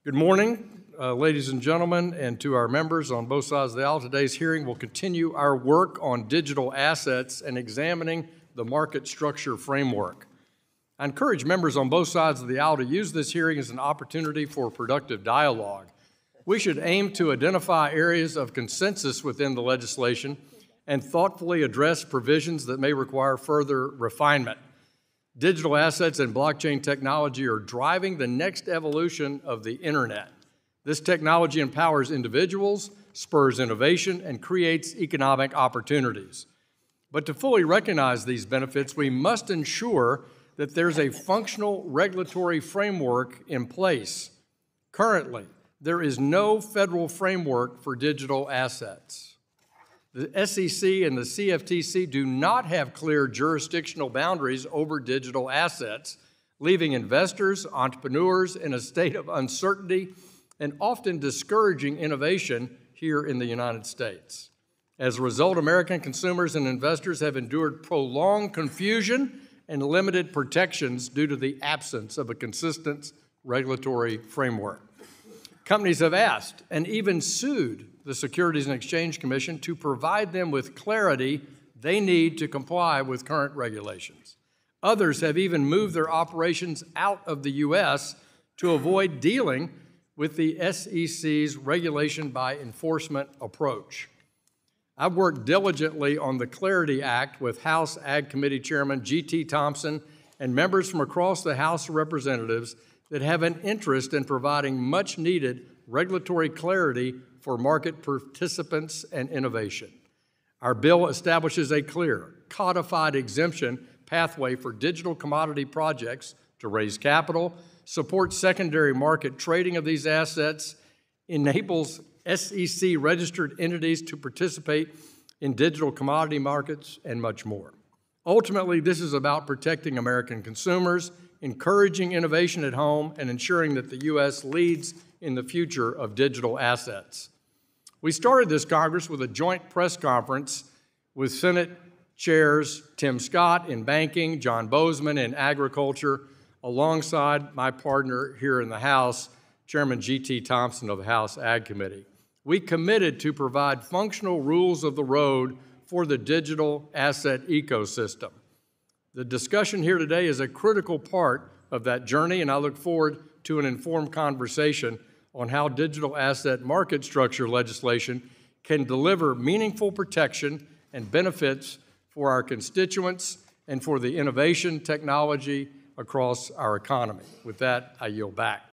Good morning, ladies and gentlemen, and to our members on both sides of the aisle. Today's hearing will continue our work on digital assets and examining the market structure framework. I encourage members on both sides of the aisle to use this hearing as an opportunity for productive dialogue. We should aim to identify areas of consensus within the legislation and thoughtfully address provisions that may require further refinement. Digital assets and blockchain technology are driving the next evolution of the internet. This technology empowers individuals, spurs innovation, and creates economic opportunities. But to fully recognize these benefits, we must ensure that there's a functional regulatory framework in place. Currently, there is no federal framework for digital assets. The SEC and the CFTC do not have clear jurisdictional boundaries over digital assets, leaving investors, entrepreneurs in a state of uncertainty and often discouraging innovation here in the United States. As a result, American consumers and investors have endured prolonged confusion and limited protections due to the absence of a consistent regulatory framework. Companies have asked and even sued the Securities and Exchange Commission to provide them with clarity they need to comply with current regulations. Others have even moved their operations out of the U.S. to avoid dealing with the SEC's regulation by enforcement approach. I've worked diligently on the Clarity Act with House Ag Committee Chairman G.T. Thompson and members from across the House of Representatives that have an interest in providing much-needed regulatory clarity for market participants and innovation. Our bill establishes a clear, codified exemption pathway for digital commodity projects to raise capital, support secondary market trading of these assets, enables SEC-registered entities to participate in digital commodity markets, and much more. Ultimately, this is about protecting American consumers, encouraging innovation at home, and ensuring that the U.S. leads in the future of digital assets. We started this Congress with a joint press conference with Senate chairs Tim Scott in banking, John Bozeman in agriculture, alongside my partner here in the House, Chairman G.T. Thompson of the House Ag Committee. We committed to provide functional rules of the road for the digital asset ecosystem. The discussion here today is a critical part of that journey, and I look forward to an informed conversation on how digital asset market structure legislation can deliver meaningful protection and benefits for our constituents and for the innovation technology across our economy. With that, I yield back.